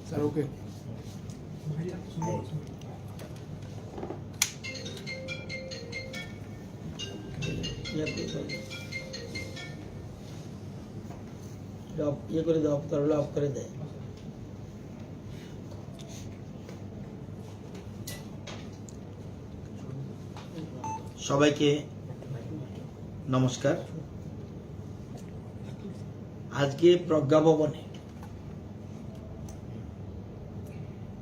Sir okay ইয়ে করে দাও, তাহলে অফ করে দেয়। সবাইকে নমস্কার। আজকে প্রজ্ঞা ভবনে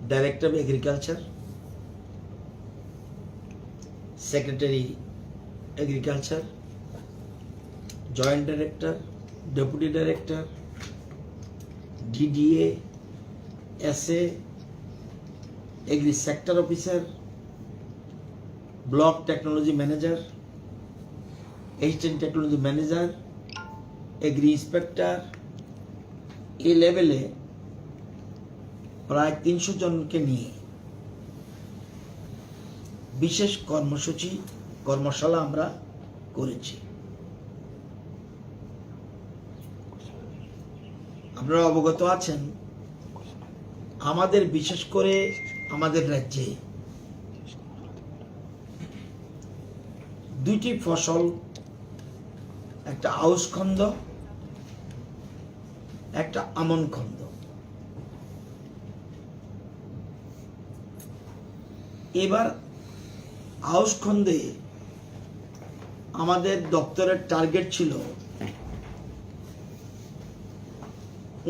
director of agriculture, secretary agriculture, joint director, deputy director, DDA, SA, agri sector officer, block technology manager, assistant technology manager, agri inspector, এই লেভেলে প্রায় 300 জনকে নিয়ে বিশেষ কর্মশালা আমরা করেছি। আপনারা অবগত আছেন, আমাদের বিশেষ করে আমাদের রাজ্যে দুইটি ফসল, একটা আউশ খন্দ, একটা আমন খন্দ। এবার আউশ খন্দে আমাদের দপ্তরের টার্গেট ছিল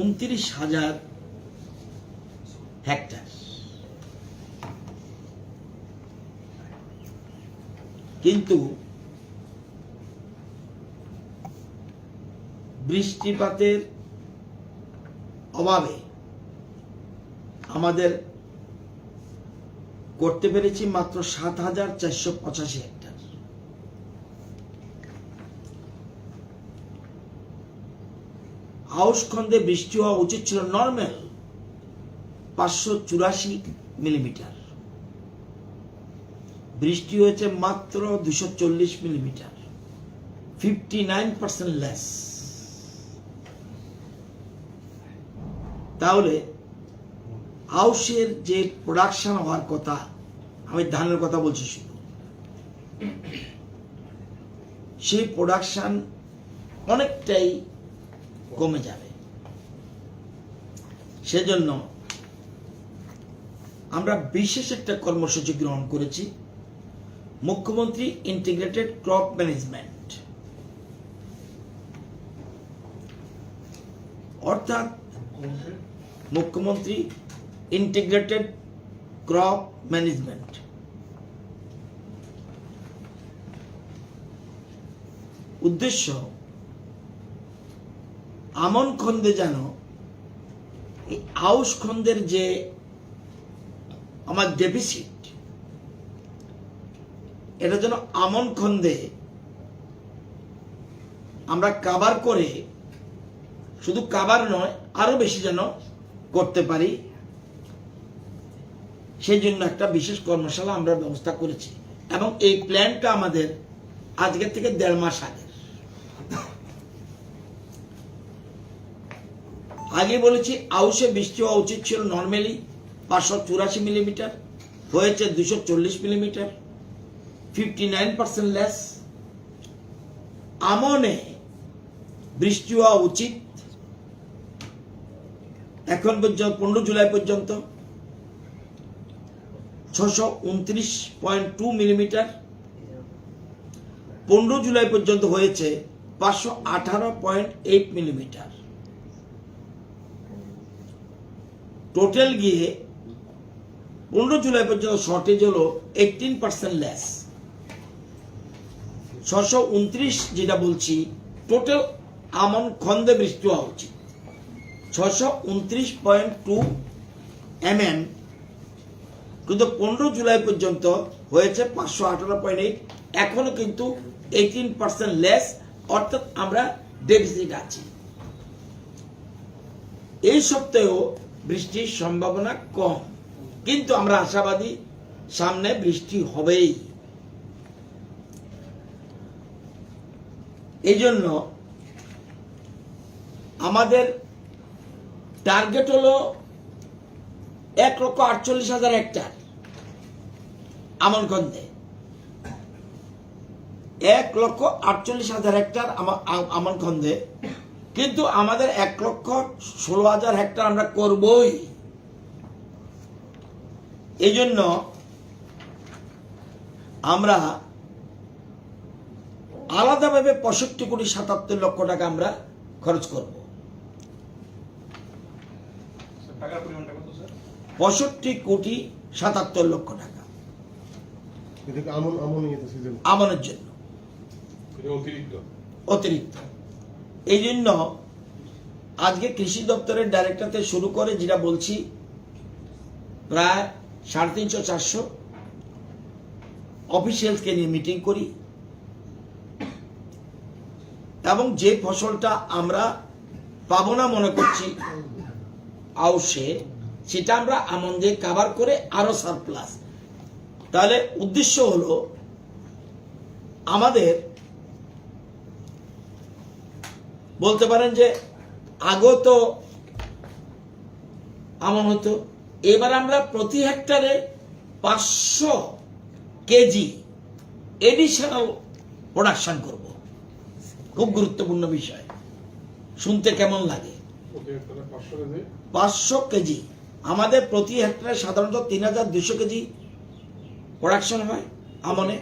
29,000 হেক্টর, কিন্তু বৃষ্টিপাতের অভাবে আমাদের করতে পেরেছি মাত্র 7,485 হেক্টর। আউশ খন্দে বৃষ্টি হওয়া উচিত ছিল নর্মাল 584 মিলিমিটার, বৃষ্টি হয়েছে মাত্র 240 মিলিমিটার, 59% লেস। তাহলে আউশের যে প্রোডাকশন হওয়ার কথা, আমি ধানের কথা বলছি শুধু, সেই প্রোডাকশন অনেকটাই কমে যাবে। সেজন্য আমরা বিশেষ একটা কর্মসূচি গ্রহণ করেছি, মুখ্যমন্ত্রী ইন্টিগ্রেটেড ক্রপ ম্যানেজমেন্ট, অর্থাৎ মুখ্যমন্ত্রী ইন্টিগ্রেটেড ক্রপ ম্যানেজমেন্ট। উদ্দেশ্য আমন খন্দে যেন এই আউশ খন্দের যে আমার ডেফিসিট, এটা যেন আমন খন্দে আমরা কাভার করে, শুধু কাভার নয় আরো বেশি যেন করতে পারি, সেই জন্য একটা বিশেষ কর্মশালা আমরা ব্যবস্থা করেছি। এবং এই প্ল্যানটা আমাদের আজকে থেকে 1.5 মাস আগে বলেছি। আউশে বৃষ্টি হওয়া উচিত ছিল নর্মালি 584 মিলিমিটার, হয়েছে 240 মিলিমিটার, 59% লেস। আমনে বৃষ্টি হওয়া উচিত এখন পর্যন্ত 15 জুলাই পর্যন্ত 629.2 মিলিমিটার, 15 জুলাই পর্যন্ত হয়েছে 518.8 মিলিমিটার। টোটাল গিয়ে 15 জুলাই পর্যন্ত শর্টেজ হলো 18% লেস। 629 যেটা বলছি টোটাল আমন খন্দে বৃষ্টি হওয়া উচিত 629.2 mm, কিন্তু 15 জুলাই পর্যন্ত হয়েছে 518.8, এখনো কিন্তু 18% লেস, অর্থাৎ আমরা ডেফিসিট আছি। এই সপ্তাহেও বৃষ্টির সম্ভাবনা কম, কিন্তু আমরা আশাবাদী সামনে বৃষ্টি হবেই। এই জন্য আমাদের টার্গেট হলো 1,48,000 হেক্টর আমনগঞ্জে, 1,48,000 হেক্টর আমনগঞ্জে, কিন্তু আমাদের 1,16,000 হেক্টর আমরা করবই। এই জন্য আমরা আলাদাভাবে 65,77,00,000 টাকা আমরা খরচ করব। 65,77,00,000 টাকা আমনের জন্য অতিরিক্ত। এই জন্য আজকে কৃষি দপ্তরের ডাইরেক্টর থেকে শুরু করে যেটা বলছি, প্রায় 350-400 অফিসিয়ালসকে নিয়ে মিটিং করি, এবং যে ফসলটা আমরা পাবো না মনে করছি আউশে, সেটা আমরা আমন দিয়ে কাভার করে আরো সারপ্লাস। তাহলে উদ্দেশ্য হলো আমাদের বলতে পারেন যে আগে তো আমন হতো, এবার আমরা প্রতি হেক্টরে 500 কেজি এডিশনাল প্রোডাকশন করব। খুব গুরুত্বপূর্ণ বিষয়, শুনতে কেমন লাগে? 500 কেজি। আমাদের প্রতি হেক্টরে সাধারণত 3,200 কেজি প্রোডাকশন হয় আমনে,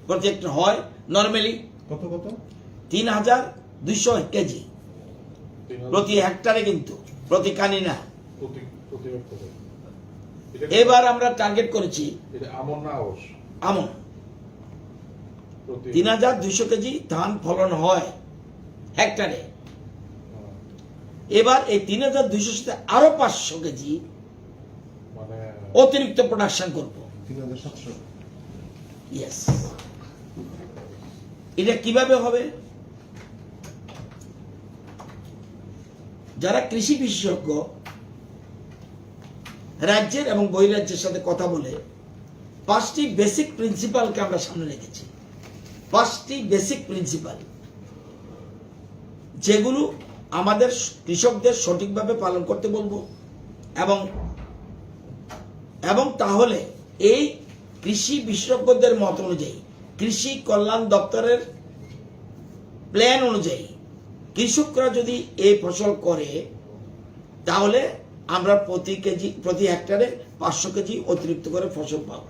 প্রতি হেক্টর হয় নর্মালি 3,200 কেজি প্রতি হেক্টরে, কিন্তু প্রতি কানি না। এবার আমরা টার্গেট করেছি আমন 3,200 কেজি ধান ফলন হয় হেক্টরে। এবার এই 3,200 সাথে আরো 500 কেজি অতিরিক্ত প্রোডাকশন করব। 3,700। ইয়েস। এটা কিভাবে হবে? যারা কৃষি বিশেষজ্ঞ রাজ্যের এবং বহিরাজ্যের সাথে কথা বলে 5টি বেসিক প্রিন্সিপালকে আমরা সামনে রেখেছি। 5টি বেসিক প্রিন্সিপাল, যেগুলো আমাদের কৃষকদের সঠিকভাবে পালন করতে বলবো, এবং তাহলে এই কৃষি বিশেষজ্ঞদের মত অনুযায়ী, কৃষি কল্যাণ দপ্তরের প্ল্যান অনুযায়ী কৃষকরা যদি এই ফসল করে, তাহলে আমরা প্রতি হেক্টরে 500 কেজি অতিরিক্ত করে ফসল পাব।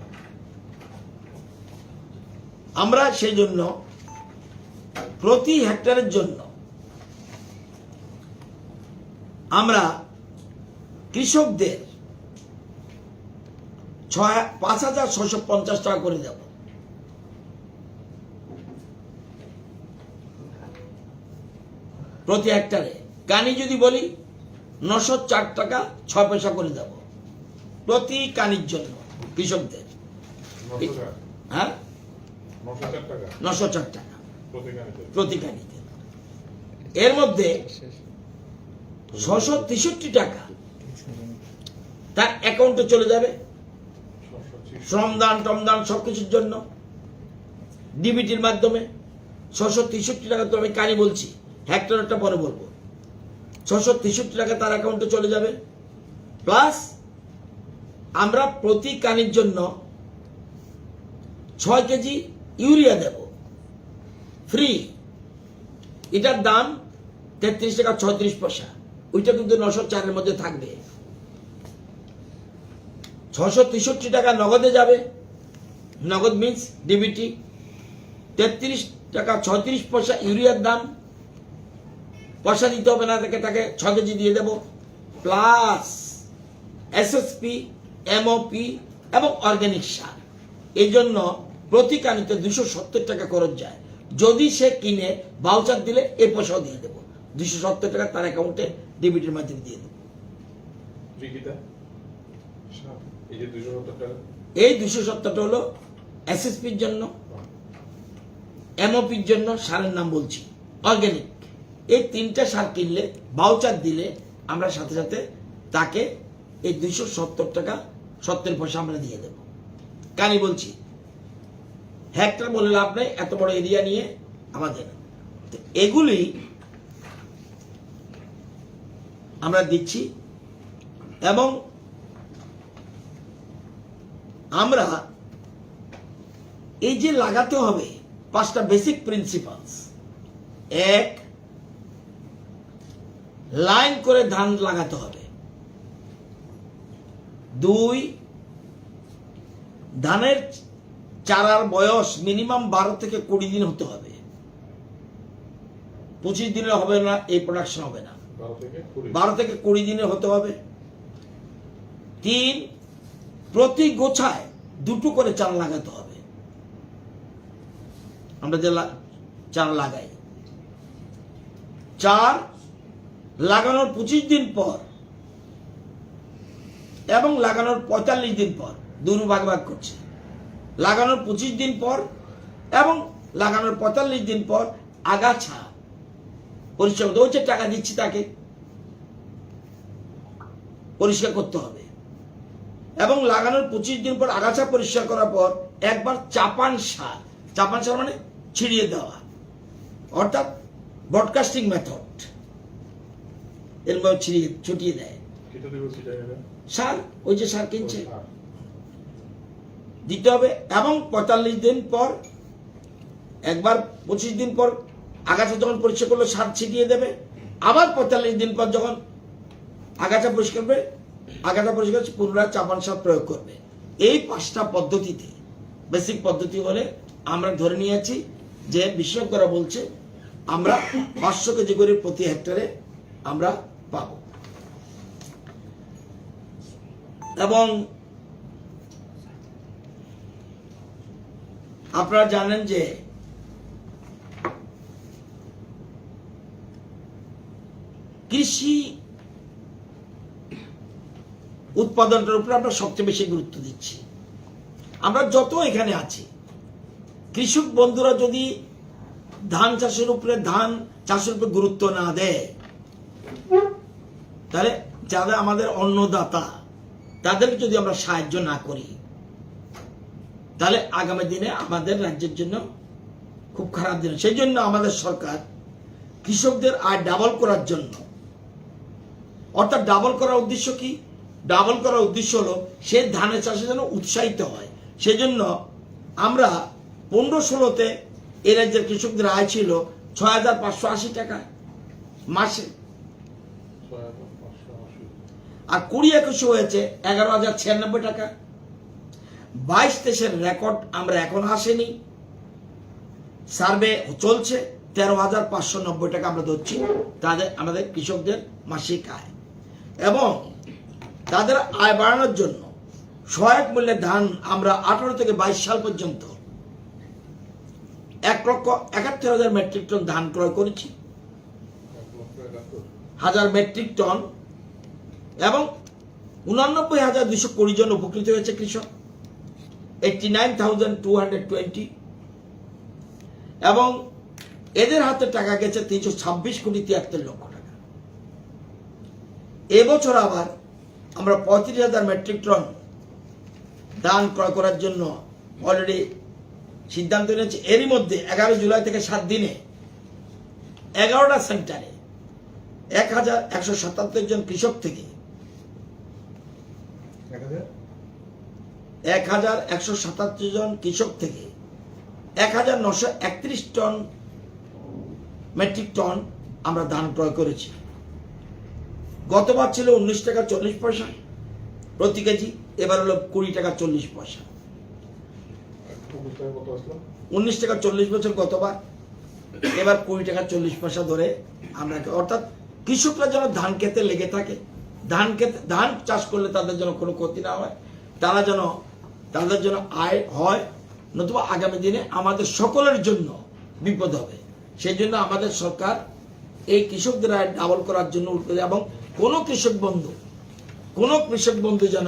আমরা সেই জন্য প্রতি হেক্টরের জন্য আমরা কৃষকদের 5,650 টাকা করে দেব। প্রতি হেক্টরে কানি যদি বলি 904 টাকা 6 পয়সা করে দেব প্রতি কানির জন্য কৃষকদের। হ্যাঁ, 904 টাকা প্রতি কানিতে। এর মধ্যে 663 টাকা তার অ্যাকাউন্টে চলে যাবে শ্রমদান টমদান সবকিছুর জন্য ডিবিটির মাধ্যমে। 663 টাকা তো আমি কানি বলছি, হেক্টরটা পরে বলবো। 663 টাকা তার অ্যাকাউন্টে চলে যাবে, প্লাস আমরা প্রতি কানির জন্য 6 কেজি ইউরিয়া দেব ফ্রি। এটার দাম 33 টাকা 36 পয়সা, ওইটা কিন্তু 904-এর মধ্যে থাকবে। 663 টাকা নগদে যাবে, নগদ মিন্স ডিবিটি। 33 টাকা 36 পয়সা ইউরিয়ার দাম, পয়সা দিতে হবে না, তাকে 6 কেজি দিয়ে দেব, প্লাস এসএসপি, এমওপি এবং অর্গানিক সার। এই জন্য প্রতি কানিতে 270 টাকা খরচ যায়। যদি সে কিনে ভাউচার দিলে এই পয়সাও দিয়ে দেবো, 270 টাকা তার অ্যাকাউন্টে ডিবিটির মাধ্যমে দিয়ে দেবো। এই 270টা হলো এসএসপির জন্য, এমওপির জন্য, সারের নাম বলছি অর্গানিক। এই 3টা সার কিনলে ভাউচার দিলে আমরা সাথে সাথে তাকে এই 270 টাকা 70 পয়সা আমরা দিয়ে দেব। কানি বলছি, হেক্টর বলে লাভ নাই, এত বড় এরিয়া নিয়ে আমাদের। এগুলি আমরা দিচ্ছি এবং আমরা এই যে লাগাতে হবে 5টা বেসিক প্রিন্সিপালস। 1, লাইন করে ধান লাগাতে হবে। 2, ধানের চারার বয়স মিনিমাম 12 থেকে 20 দিন হতে হবে। 25 দিনে হবে না, এই প্রোডাকশন হবে না। 12 থেকে 20 দিনে হতে হবে। 3, প্রতি গোছায় 2টো করে চারা লাগাতে হবে। আমরা যে চারা লাগাই। 4, লাগানোর 25 দিন পর এবং লাগানোর 45 দিন পর, দুটো ভাগ ভাগ করছে। লাগানোর 25 দিন পর এবং লাগানোর 45 দিন পর আগাছা পরিষ্কার করতে, ওই যে টাকা দিচ্ছি তাকে পরিষ্কার করতে হবে। এবং লাগানোর 25 দিন পর আগাছা পরিষ্কার করার পর একবার চাপান সার মানে ছিড়িয়ে দেওয়া, অর্থাৎ ব্রডকাস্টিং মেথড, এরকম ছুটিয়ে দেয় সার, ওই যে সার কিনছে দিতে হবে। এবং 45 দিন পর একবার, 25 দিন পর আগাছা যখন পরিষ্কার করলো সার ছিটিয়ে দেবে। আবার 45 দিন পর যখন আগাছা পরিষ্কার করবে, আগাছা পরিষ্কার পুনরায় চাপান সার প্রয়োগ করবে। এই 5টা পদ্ধতিতে, বেসিক পদ্ধতি বলে আমরা ধরে নিয়েছি যে বিশেষজ্ঞরা বলছে আমরা 500 কেজি করে প্রতি হেক্টরে আমরা পাবো। এবং আপনারা জানেন যে কৃষি উৎপাদনটার উপর আমরা সবচেয়ে বেশি গুরুত্ব দিচ্ছি। আমরা যত এখানে আছি, কৃষক বন্ধুরা যদি ধান চাষের উপরে গুরুত্ব না দেয়, তাহলে যারা আমাদের অন্নদাতা তাদেরকে যদি আমরা সাহায্য না করি, তাহলে আগামী দিনে আমাদের রাজ্যের জন্য খুব খারাপ দিন। সেই জন্য আমাদের সরকার কৃষকদের আয় ডাবল করার জন্য, অর্থাৎ ডাবল করার উদ্দেশ্য কি? ডাবল করার উদ্দেশ্য হলো সে ধানের চাষে যেন উৎসাহিত হয়। সেজন্য আমরা 15-16-তে এই রাজ্যের কৃষকদের আয় ছিল 6,580 টাকা মাসে, আর 20-21 হয়েছে 11,096 টাকা। 22-23-এর রেকর্ড আমরা এখন আসেনি, সার্ভে চলছে। 13,590 টাকা আমরা ধরছি আমাদের কৃষকদের মাসিক আয়। এবং তাদের আয় বাড়ানোর জন্য সহায়ক মূল্যে ধান আমরা 18 থেকে 22 সাল পর্যন্ত 1,71,000 মেট্রিক টন ধান ক্রয় করেছি, 1,000 মেট্রিক টন। এবং 89,220 জন উপকৃত হয়েছে কৃষক, 89,220। এবং এদের হাতে টাকা গেছে 326,73,00,000 টাকা। এবছর আবার আমরা 35,000 মেট্রিক টন ধান ক্রয় করার জন্য অলরেডি সিদ্ধান্ত নিয়েছি। এরই মধ্যে 11 জুলাই থেকে 7 দিনে 11টা সেন্টারে 1,177 জন কৃষক থেকে 1,177 জন কৃষক থেকে 1,931 টন মেট্রিক টন আমরা ধান ক্রয় করেছি। গতবার ছিল 19 টাকা 40 পয়সা প্রতি কেজি, এবার হলো 20 টাকা 40 পয়সা। 19 টাকা 40 বছর গতবার, এবার 20 টাকা 40 পয়সা ধরে আমরা, অর্থাৎ কৃষকরা যেন ধান খেতে লেগে থাকে, ধান চাষ করলে তাদের যেন কোনো ক্ষতি না হয়, তাদের জন্য আয় হয়, নতুবা আগামী দিনে আমাদের সকলের জন্য বিপদ হবে। সেই জন্য আমাদের সরকার এই কৃষকদের আয় ডাবল করার জন্য উঠবে, এবং কোনো কৃষক বন্ধু যেন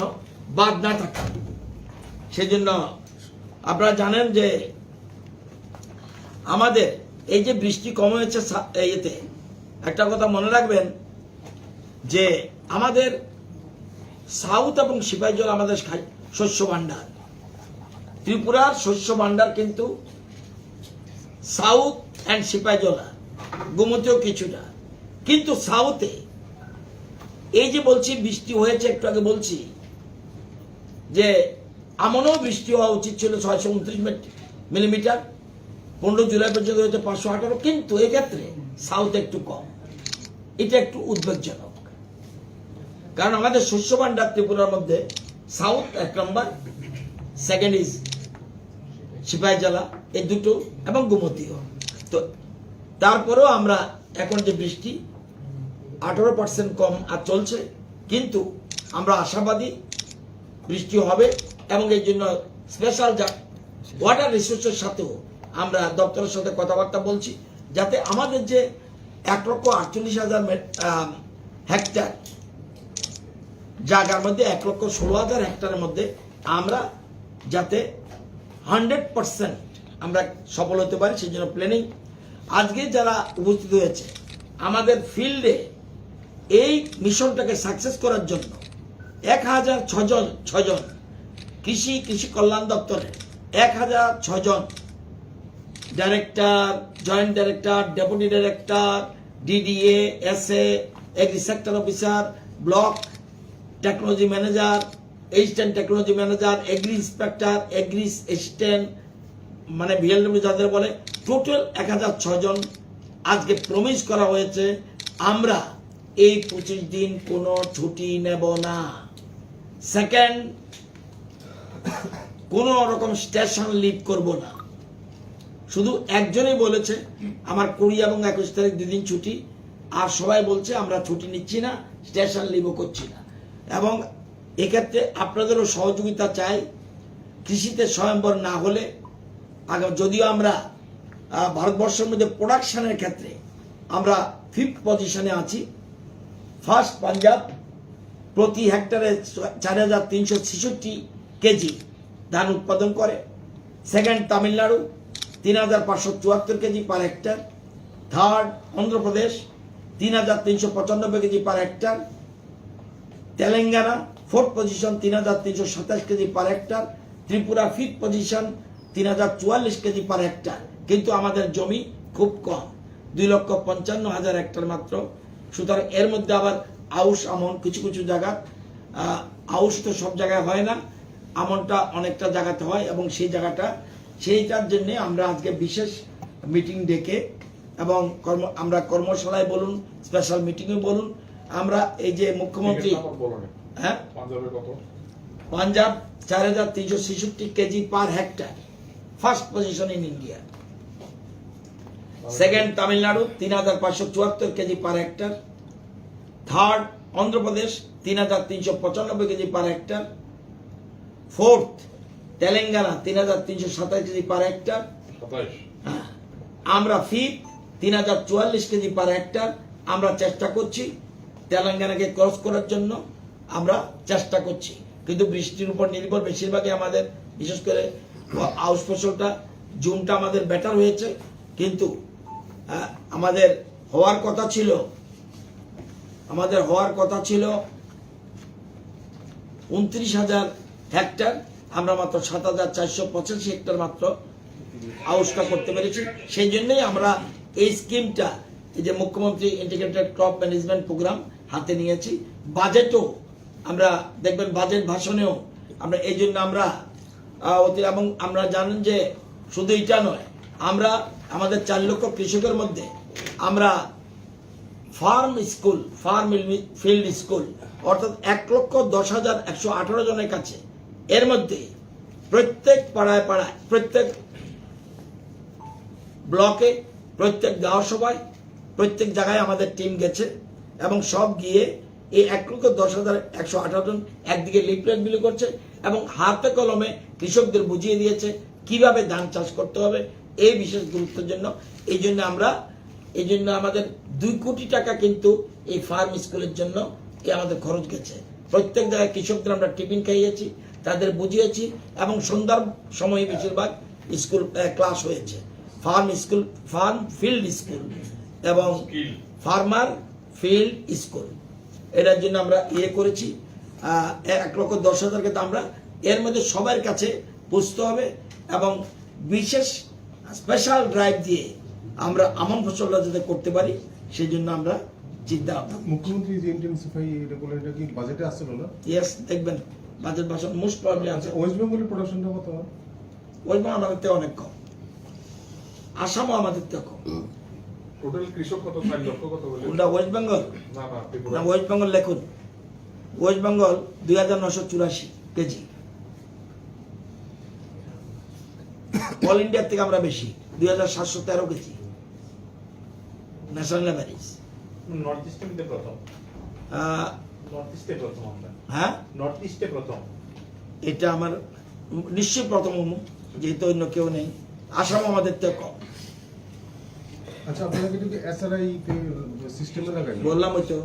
বাদ না থাকে। সেই জন্য আপনারা জানেন যে আমাদের এই যে বৃষ্টি কম হয়েছে, এতে একটা কথা মনে রাখবেন যে আমাদের সাউথ এবং সিপাহীজল আমাদের শস্য ভান্ডার, ত্রিপুরার শস্য ভান্ডার কিন্তু সাউথ অ্যান্ড সিপাহীজলা, গোমতীও কিছুটা, কিন্তু সাউথে এই যে বলছি বৃষ্টি হয়েছে, একটু আগে বলছি যে আমনও বৃষ্টি হওয়া উচিত ছিল 629 মিলিমিটার, 15 জুলাই পর্যন্ত হয়েছে 518, কিন্তু এক্ষেত্রে সাউথ একটু কম। এটা একটু উদ্বেগজনক, কারণ আমাদের শস্য ভান্ডার ত্রিপুরার মধ্যে south 1 number, second is Sepahijala, এই দুটো এবং গোমতীয়। তো তারপরেও আমরা এখন যে বৃষ্টি 18% কম আর চলছে, কিন্তু আমরা আশাবাদী বৃষ্টি হবে, এবং এই জন্য স্পেশাল ওয়াটার রিসোর্সের সাথেও আমরা দপ্তরের সাথে কথাবার্তা বলছি, যাতে আমাদের যে 1,48,000 হেক্টর জায়গার মধ্যে 1,16,000 হেক্টরের মধ্যে আমরা যাতে 100% আমরা সফল হতে পারি, সেই জন্য প্ল্যানিং। আজকে যারা উপস্থিত হয়েছে আমাদের ফিল্ডে এই মিশনটাকে সাকসেস করার জন্য 1,006 জন কৃষি কল্যাণ দপ্তরের 1,006 জন director, joint director, deputy director, DDA, SA, agri sector officer, block technology manager, assistant technology manager, agri inspector, agri assistant, মানে ভিএলডব্লিউ যাদের বলে, টোটাল 1,006 জন আজকে প্রমিস করা হয়েছে আমরা এই 25 দিন কোনো ছুটি নেব না। সেকেন্ড, কোন রকম স্টেশন লিভ করব না। শুধু একজনই বলেছে আমার 20 এবং 21 তারিখ 2 দিন ছুটি, আর সবাই বলছে আমরা ছুটি নিচ্ছি না, স্টেশন লিভও করছি না। এবং এক্ষেত্রে আপনাদেরও সহযোগিতা চাই। কৃষিতে স্বয়ম্বর না হলে, যদিও আমরা ভারতবর্ষের মধ্যে প্রোডাকশনের ক্ষেত্রে আমরা 5th পজিশনে আছি, ফার্স্ট পাঞ্জাব প্রতি হেক্টরে 4,366 কেজি ধান উৎপাদন করে, second Tamil Nadu 3,574 KG per hectare, third Andhra Pradesh 3,395 KG per hectare, Telangana 4th position 3,327 KG per hectare, Tripura 5th position 3,044 KG per hectare. কিন্তু আমাদের জমি খুব কম, 2,55,000 হেক্টর মাত্র। সুতরাং এর মধ্যে আবার আউশ আমন কিছু কিছু জায়গা, আউশ তো সব জায়গায় হয় না, আমনটা অনেকটা জায়গাতে হয়, এবং সেইটার জন্য আমরা আজকে বিশেষ মিটিং ডেকে এবং আমরা কর্মশালায় বলুন, স্পেশাল মিটিংয়ে বলুন, আমরা এই যে মুখ্যমন্ত্রী, হ্যাঁ, Punjab 4,366 KG per hectare, first position in India. Second Tamil Nadu 3,574 KG per hectare, third Andhra Pradesh 3,395 KG per hectare, fourth Telangana 3,327 KG per hectare, আমরা ফিফথ 3,044 কেজি পার হেক্টর। আমরা চেষ্টা করছি তেলেঙ্গানাকে ক্রস করার জন্য, আমরা চেষ্টা করছি, কিন্তু বৃষ্টির উপর নির্ভর বেশিরভাগই আমাদের, বিশেষ করে আউশ ফসলটা জুমটা আমাদের বেটার হয়েছে, কিন্তু আমাদের হওয়ার কথা ছিল 29,000 হেক্টর, আমরা মাত্র 7,485 হেক্টর মাত্র আউশটা করতে পেরেছি। সেই জন্যই আমরা এই স্কিমটা, এই যে মুখ্যমন্ত্রী ইন্টিগ্রেটেড ক্রপ ম্যানেজমেন্ট প্রোগ্রাম হাতে নিয়েছি। বাজেটও আমরা দেখবেন, বাজেট ভাষণেও আমরা এই জন্য আমরা এবং আমরা জানেন যে শুধু এটা নয়, আমরা আমাদের 4 লক্ষ কৃষকের মধ্যে আমরা ফার্ম ফিল্ড স্কুল অর্থাৎ 1,10,118 জনের কাছে, এর মধ্যে প্রত্যেক পাড়ায় পাড়ায়, প্রত্যেক ব্লকে, প্রত্যেক গাঁও সভায়, প্রত্যেক জায়গায় আমাদের টিম গেছে, এবং সব গিয়ে এই 1,10,118 জন একদিকে লিফলেট বিলি করছে এবং হাতে কলমে কৃষকদের বুঝিয়ে দিয়েছে কিভাবে ধান চাষ করতে হবে, এই বিশেষ গুরুত্বের জন্য। এই জন্য আমাদের 2 কোটি টাকা কিন্তু এই ফার্ম স্কুলের জন্য আমাদের খরচ গেছে। প্রত্যেক জায়গায় কৃষকদের আমরা টিফিন খাইয়েছি, তাদের বুঝিয়েছি, এবং সন্ধ্যার সময় বেশিরভাগ স্কুল ক্লাস হয়েছে। ফার্ম ফিল্ড স্কুল এবং ফার্মার ফিল্ড স্কুল, এটার জন্য আমরা করেছি। 1,10,000 কে আমরা এর মধ্যে সবার কাছে বুঝতে হবে, এবং বিশেষ স্পেশাল ড্রাইভ দিয়ে আমরা আমন ফসলটা যাতে করতে পারি, সেই জন্য আমরা চিন্তা ভাবনা। মুখ্যমন্ত্রী যে ইন্টেন্সিফাই এটা বলে, এটা কি বাজেটে আসছিল না? ইয়েস, দেখবেন বাজেট ভাষণ মোস্ট প্রবলি আছে। ওয়েস্ট বেঙ্গলের প্রোডাকশনটা কত হয়? ওয়েস্ট বেঙ্গল আমাদের থেকে অনেক কম, আসামও আমাদের থেকে কম। টোটাল কৃষক কত? 4 লক্ষ কত বলে? কোনটা ওয়েস্ট বেঙ্গল? না না, ত্রিপুরা। না, ওয়েস্ট বেঙ্গল লেখুন, ওয়েস্ট বেঙ্গল 2984 কেজি। অল ইন্ডিয়ার থেকে আমরা বেশি, 2713 কেজি ন্যাশনাল অ্যাভারেজ। নর্থ ইস্টের মধ্যে প্রথম, নর্থ ইস্টে প্রথম আমরা, হ্যাঁ, নর্থ ইস্টে প্রথম। এটা আমার নিশ্চয়ই প্রথম অনু, যেহেতু অন্য কেউ নেই। আসাম আমাদের থেকে কম। আচ্ছা, আপনারা কি এসআরআই সিস্টেমে লাগাই? বললাম ওই তো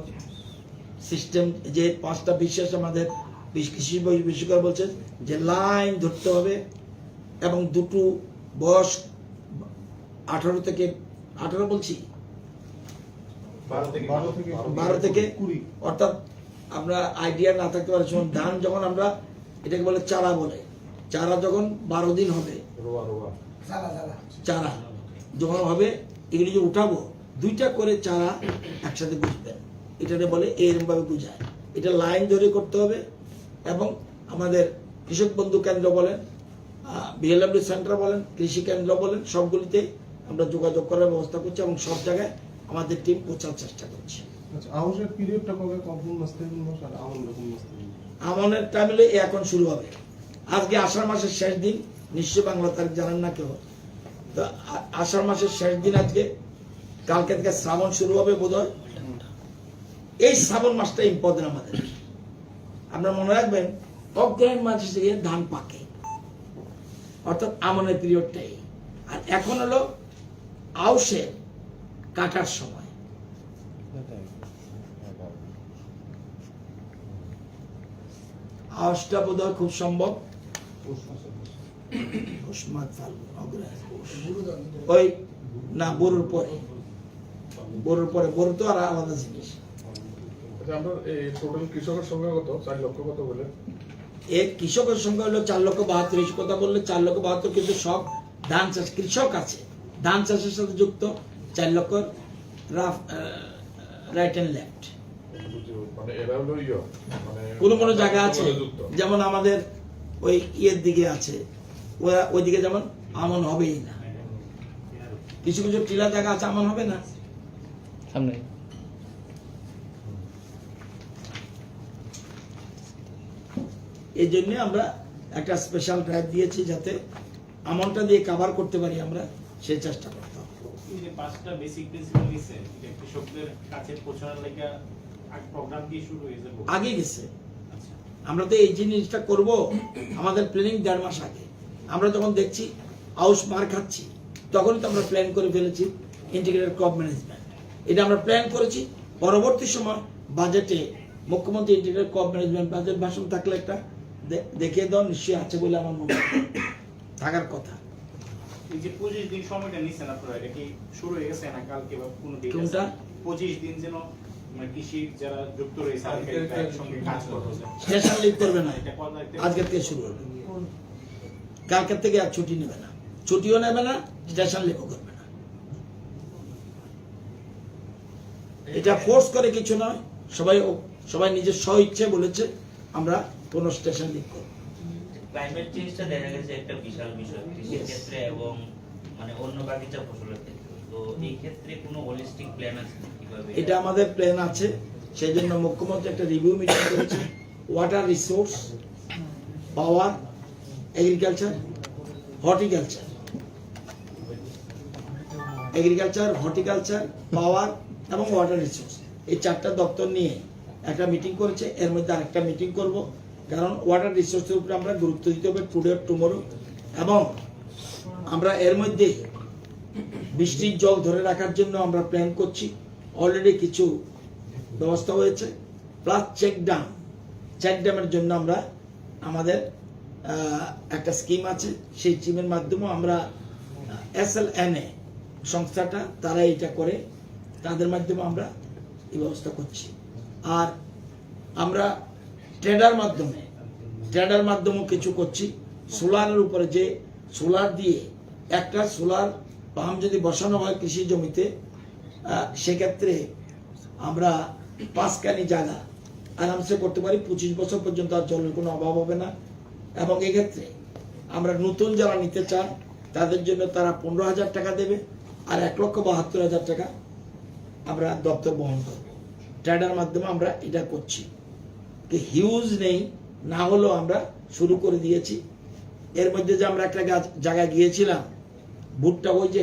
সিস্টেম, যে 5টা বিশেষ আমাদের কৃষি বিশেষজ্ঞ বলছে যে লাইন ধরতে হবে, এবং দুটো বয়স 18 থেকে 18 বলছি 12 থেকে 20। অর্থাৎ আমরা আইডিয়া না থাকতে পারে যখন ধান, যখন আমরা এটাকে বলে চারা বলে, চারা যখন 12 দিন হবে, রোয়া রোয়া। চারা যখন হবে, এগুলি যে উঠাবো, 2টা করে চারা একসাথে গুজবেন, এটাকে বলে এরকম ভাবে গুজায়। এটা লাইন ধরে করতে হবে। এবং আমাদের কৃষক বন্ধু কেন্দ্র বলেন, বিএলডব্লিউ সেন্টার বলেন, কৃষি কেন্দ্র বলেন, সবগুলিতে আমরা যোগাযোগ করার ব্যবস্থা করছি, এবং সব জায়গায় আমাদের টিম পৌঁছার চেষ্টা করছে। আচ্ছা, আউশের পিরিয়ডটা কবে, কখন মাস থেকে কোন মাস, আর আমন কোন মাস থেকে? আমনের টাইম হলে এখন শুরু হবে। আজকে আষাঢ় মাসের শেষ দিন, নিশ্চয় বাংলা তারিখ জানেন না কেউ, তো আষাঢ় মাসের শেষ দিন আজকে, কালকে থেকে শ্রাবণ শুরু হবে বোধহয়। এই শ্রাবণ মাসটা ইম্পর্টেন্ট আমাদের। আপনারা মনে রাখবেন, অগ্রহায়ণ মাস থেকে ধান পাকে, অর্থাৎ আমনের পিরিয়ডটাই। আর এখন হলো আউশের কাটার সময়। আউশটা বোধহয় খুব সম্ভব পৌষ মাঘ ফাল্গুন অগ্রহায়ণ পৌষ। ওই না, বড়ুর পরে, বড়ুর পরে, বড়ু তো আর আলাদা জিনিস। আচ্ছা, আমরা এই টোটাল কৃষকের সংখ্যা কত? 4 লক্ষ কত বলে? এর কৃষকের সংখ্যা হলো 4,72,000। কথা বললে 4,72,000, কিন্তু সব ধান চাষ কৃষক আছে, ধান চাষের সাথে যুক্ত 4 লক্ষ রাইট অ্যান্ড লেফট। মানে এরা হলো মানে কোন জায়গা আছে, যুক্ত। যেমন আমাদের ওই ইয়ের দিকে আছে, ওরা ওইদিকে যেমন আমন হবেই না। কিছু কিছু টিলা জায়গা আছে, আমন হবে না। সামনে এই জন্য আমরা একটা স্পেশাল ড্রাইভ দিয়েছি, যাতে আমনটা দিয়ে কভার করতে পারি, আমরা সেই চেষ্টা করতে হবে। এই যে 5টা বেসিক প্রিন্সিপাল নিছে, এটা কৃষকদের কাছে পৌঁছানোর লাগি প্রোগ্রাম কি শুরু হয়ে যাবে? আগে গেছে। আচ্ছা, আমরা তো এই জিনিসটা করব আমাদের প্ল্যানিং 1.5 মাস আগে। আমরা যখন দেখছি আউশ মার খাচ্ছি, তখনই তো আমরা প্ল্যান করে ফেলেছি ইন্টিগ্রেটেড ক্রপ ম্যানেজমেন্ট। এটা আমরা প্ল্যান করেছি। পরবর্তী সময় বাজেটে মুখ্যমন্ত্রী ইন্টিগ্রেটেড ক্রপ ম্যানেজমেন্ট বাজেট ভাষণ থাকলে একটা দেখিয়ে দাও, নিশ্চয়ই আছে বলে আমার মনে হয়, থাকার কথা। এই যে 25 দিন সময়টা নিছেন আপনারা, এটা কি শুরু হয়ে গেছে না কালকে বা কোনো দিন? কোনটা? 25 দিন যেন মানে কৃষি যারা যুক্ত রয়েছে তাদের সঙ্গে কাজ করতে চায়। স্টেশন লিভ করবে না, এটা কত তারিখ থেকে? আজকে থেকে শুরু হবে। কালকের থেকে আর ছুটি নেবে না, ছুটিও নেবে না, স্টেশন লিভও করবে না। এটা ফোর্স করে কিছু নয়, সবাই নিজের স্ব ইচ্ছে বলেছে আমরা কোন স্টেশন লিভ করব। ক্লাইমেট চেঞ্জটা দেখা গেছে একটা বিশাল বিষয় কৃষির ক্ষেত্রে এবং মানে অন্য বাগিচা ফসলের ক্ষেত্রে। তো এই ক্ষেত্রে কোনো হোলিস্টিক প্ল্যান আছে কিভাবে? এটা আমাদের প্ল্যান আছে, সেই জন্য মুখ্যমন্ত্রী একটা রিভিউ মিটিং করেছে। ওয়াটার রিসোর্স, পাওয়ার, এগ্রিকালচার, হর্টিকালচার, পাওয়ার এবং ওয়াটার রিসোর্স, এই 4টা দপ্তর নিয়ে একটা মিটিং করেছে। এর মধ্যে আরেকটা মিটিং করব, কারণ ওয়াটার রিসোর্সের উপরে আমরা গুরুত্ব দিতে হবে টুডে টুমোরো। এবং আমরা এর মধ্যে বৃষ্টির জল ধরে রাখার জন্য আমরা প্ল্যান করছি। অলরেডি কিছু ব্যবস্থা হয়েছে, প্লাস চেক ড্যামের জন্য আমরা আমাদের একটা স্কিম আছে, সেই স্কিমের মাধ্যমে আমরা SLNA সংস্থাটা তারা এটা করে, তাদের মাধ্যমে আমরা এই ব্যবস্থা করছি। আর আমরা ট্রেডার মাধ্যমেও কিছু করছি। সোলারের উপরে, যে সোলার দিয়ে একটা সোলার পাম্প যদি বসানো হয় কৃষি জমিতে, সেক্ষেত্রে আমরা 5 কানি জায়গা আরামসে করতে পারি, 25 বছর পর্যন্ত আর জলের কোনো অভাব হবে না। এবং এক্ষেত্রে আমরা নতুন যারা নিতে চান তাদের জন্য তারা 15,000 টাকা দেবে, আর 1,72,000 টাকা আমরা দপ্তর বহন করব। ট্রেডার মাধ্যমে আমরা এটা করছি, হিউজ নেই, না হলেও আমরা শুরু করে দিয়েছি। এর মধ্যে যে আমরা একটা জায়গায় গিয়েছিলাম, ভুট্টা ওই যে